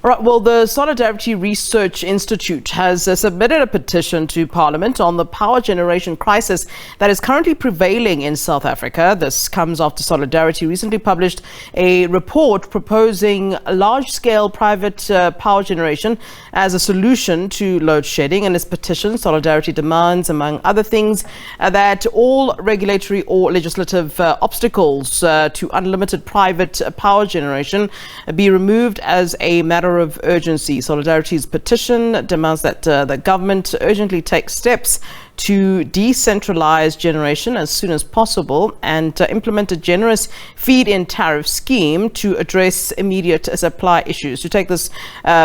All right, well, the Solidarity Research Institute has submitted a petition to Parliament on the power generation crisis that is currently prevailing in South Africa. This comes after Solidarity recently published a report proposing large-scale private power generation as a solution to load shedding. In its petition, Solidarity demands, among other things, that all regulatory or legislative obstacles to unlimited private power generation be removed as a matter of urgency. Solidarity's petition demands that the government urgently take steps to decentralise generation as soon as possible and implement a generous feed-in tariff scheme to address immediate supply issues. To take this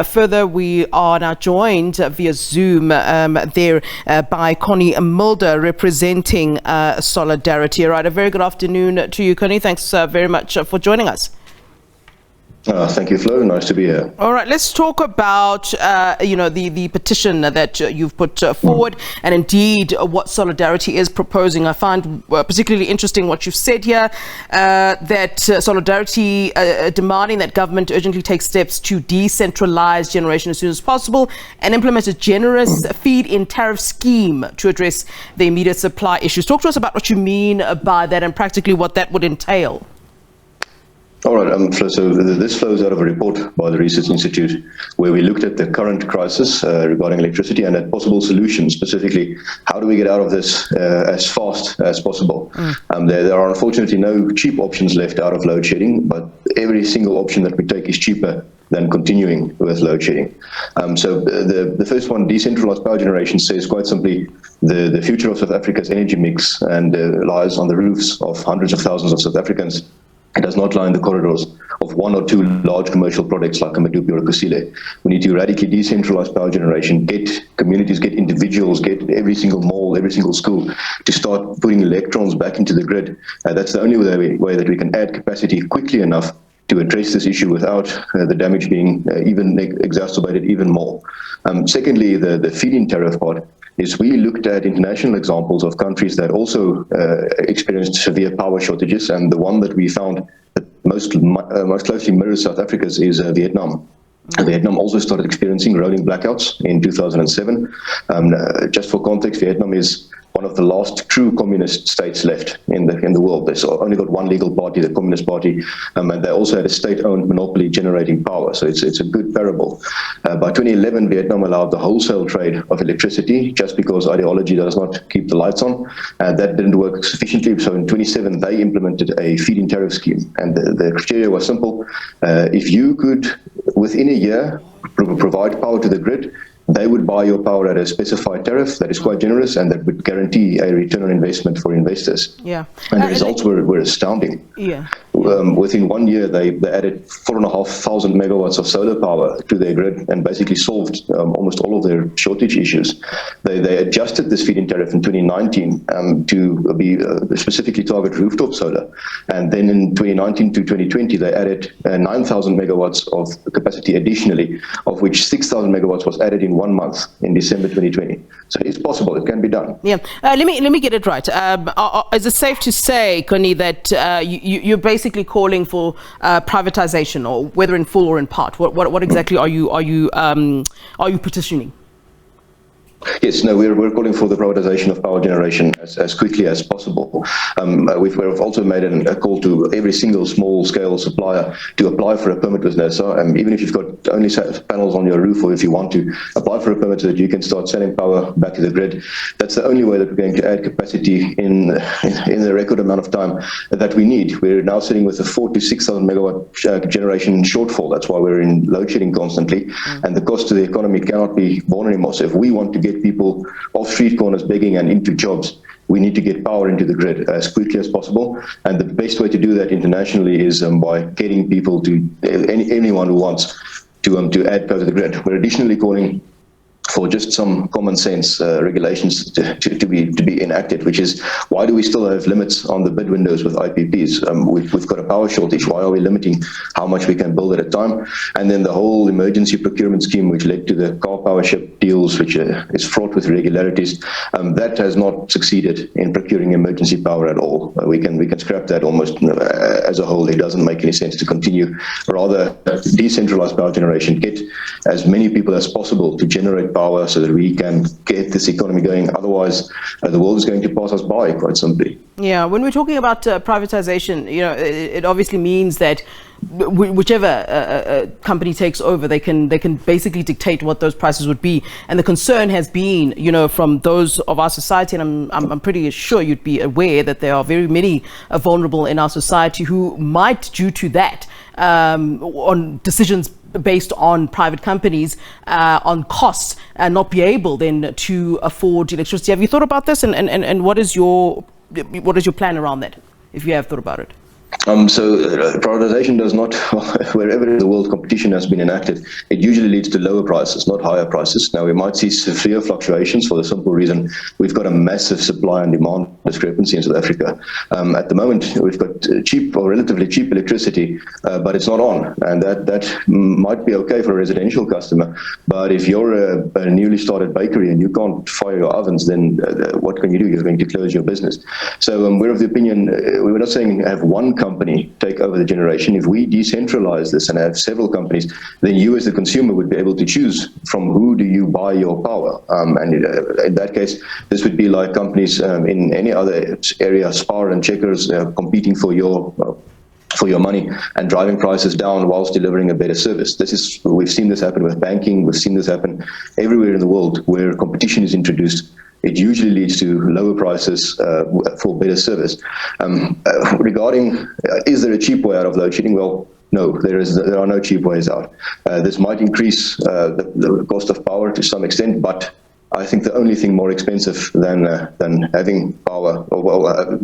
further, we are now joined via Zoom by Connie Mulder, representing Solidarity. All right, a very good afternoon to you, Connie. Thanks very much for joining us. Thank you, Flo. Nice to be here. All right, let's talk about, the petition that you've put forward and indeed what Solidarity is proposing. I find particularly interesting what you've said here, that Solidarity demanding that government urgently take steps to decentralise generation as soon as possible and implement a generous feed-in tariff scheme to address the immediate supply issues. Talk to us about what you mean by that and practically what that would entail. All right, so this flows out of a report by the Research Institute where we looked at the current crisis regarding electricity and at possible solutions, specifically how do we get out of this as fast as possible. There are unfortunately no cheap options left out of load shedding, but every single option that we take is cheaper than continuing with load shedding. So the first one, decentralized power generation, says quite simply the future of South Africa's energy mix and lies on the roofs of hundreds of thousands of South Africans. It does not lie in the corridors of one or two large commercial projects like a Medupi or a Kusile. We need to radically decentralize power generation, get communities, get individuals, get every single mall, every single school to start putting electrons back into the grid. That's the only way that we can add capacity quickly enough to address this issue without the damage being even exacerbated even more. Secondly, the feed-in tariff part is we looked at international examples of countries that also experienced severe power shortages, and the one that we found that most closely mirrors South Africa's is Vietnam. Vietnam also started experiencing rolling blackouts in 2007. Just for context, Vietnam is one of the last true communist states left in the world. They've only got one legal party, the Communist Party, and they also had a state-owned monopoly generating power. So it's a good parable. By 2011, Vietnam allowed the wholesale trade of electricity just because ideology does not keep the lights on, and that didn't work sufficiently. So in 2017, they implemented a feed-in tariff scheme, and the criteria was simple. If you could, within a year, provide power to the grid, they would buy your power at a specified tariff that is quite generous and that would guarantee a return on investment for investors. Yeah. And the results were astounding. Yeah. Within 1 year, they added 4,500 megawatts of solar power to their grid and basically solved almost all of their shortage issues. They adjusted this feed-in tariff in 2019 to be specifically target rooftop solar. And then in 2019 to 2020, they added 9,000 megawatts of capacity additionally, of which 6,000 megawatts was added in 1 month in December 2020. So it's possible, it can be done. Yeah. Let me get it right. Is it safe to say, Connie, that you're basically calling for privatization, or whether in full or in part? What exactly are you petitioning? Yes, no, we're calling for the privatization of power generation as quickly as possible. We've also made a call to every single small-scale supplier to apply for a permit with NERSA. Even if you've got only panels on your roof, or if you want to apply for a permit so that you can start selling power back to the grid, that's the only way that we're going to add capacity in the record amount of time that we need. We're now sitting with a 4,000 to 6,000 megawatt generation shortfall. That's why we're in load shedding constantly, and the cost to the economy cannot be borne anymore. So if we want to get people off street corners begging and into jobs, we need to get power into the grid as quickly as possible. And the best way to do that internationally is by getting people anyone who wants to add power to the grid. We're additionally calling for just some common sense regulations to be enacted, which is, why do we still have limits on the bid windows with IPPs? We've got a power shortage. Why are we limiting how much we can build at a time? And then the whole emergency procurement scheme, which led to the car power ship deals, which is fraught with irregularities, that has not succeeded in procuring emergency power at all. We can scrap that almost as a whole. It doesn't make any sense to continue. Rather, decentralize power generation, get as many people as possible to generate power so that we can get this economy going. Otherwise, the world is going to pass us by, quite simply. Yeah, when we're talking about privatization, it obviously means that whichever company takes over, they can basically dictate what those prices would be. And the concern has been, from those of our society, and I'm pretty sure you'd be aware that there are very many vulnerable in our society who might, due to that, on decisions based on private companies, on costs, and not be able then to afford electricity. Have you thought about this, and what is your plan around that, if you have thought about it? So privatization does not, wherever in the world competition has been enacted, it usually leads to lower prices, not higher prices. Now, we might see severe fluctuations for the simple reason we've got a massive supply and demand discrepancy in South Africa. At the moment, we've got cheap or relatively cheap electricity, but it's not on. And that might be okay for a residential customer. But if you're a newly started bakery and you can't fire your ovens, then what can you do? You're going to close your business. So we're of the opinion, we're not saying have one company take over the generation. If we decentralize this and have several companies, then you as the consumer would be able to choose from who do you buy your power. And in that case, this would be like companies in any other area, Spar and Checkers, competing for your money and driving prices down whilst delivering a better service. We've seen this happen with banking. We've seen this happen everywhere in the world where competition is introduced. It usually leads to lower prices for better service. Regarding, is there a cheap way out of load shedding? Well, no, there are no cheap ways out. This might increase the cost of power to some extent, but I think the only thing more expensive than having power,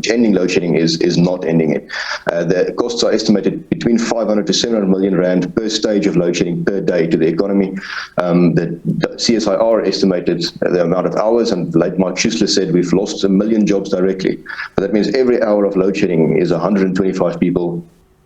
ending load shedding is not ending it. The costs are estimated between 500 to 700 million rand per stage of load shedding per day to the economy. The CSIR estimated the amount of hours, and like Mark Schuessler said, we've lost 1 million jobs directly. But that means every hour of load shedding is 125 people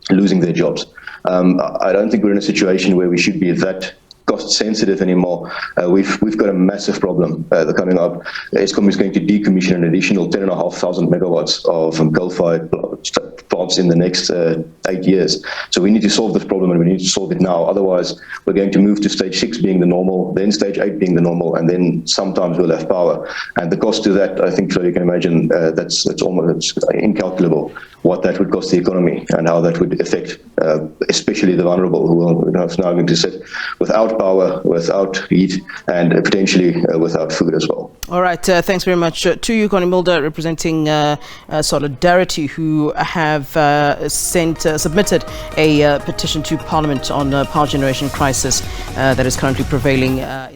losing their jobs. I don't think we're in a situation where we should be that cost sensitive anymore. We've got a massive problem coming up. Eskom is going to decommission an additional 10,500 megawatts of coal-fired plants in the next 8 years. So we need to solve this problem, and we need to solve it now. Otherwise, we're going to move to stage 6 being the normal, then stage 8 being the normal, and then sometimes we'll have power. And the cost to that, I think, so you can imagine, that's almost incalculable what that would cost the economy and how that would affect especially the vulnerable who are now going to sit without power, without heat, and potentially without food as well. All right. Thanks very much to you, Connie Mulder, representing Solidarity, who have submitted a petition to Parliament on the power generation crisis that is currently prevailing.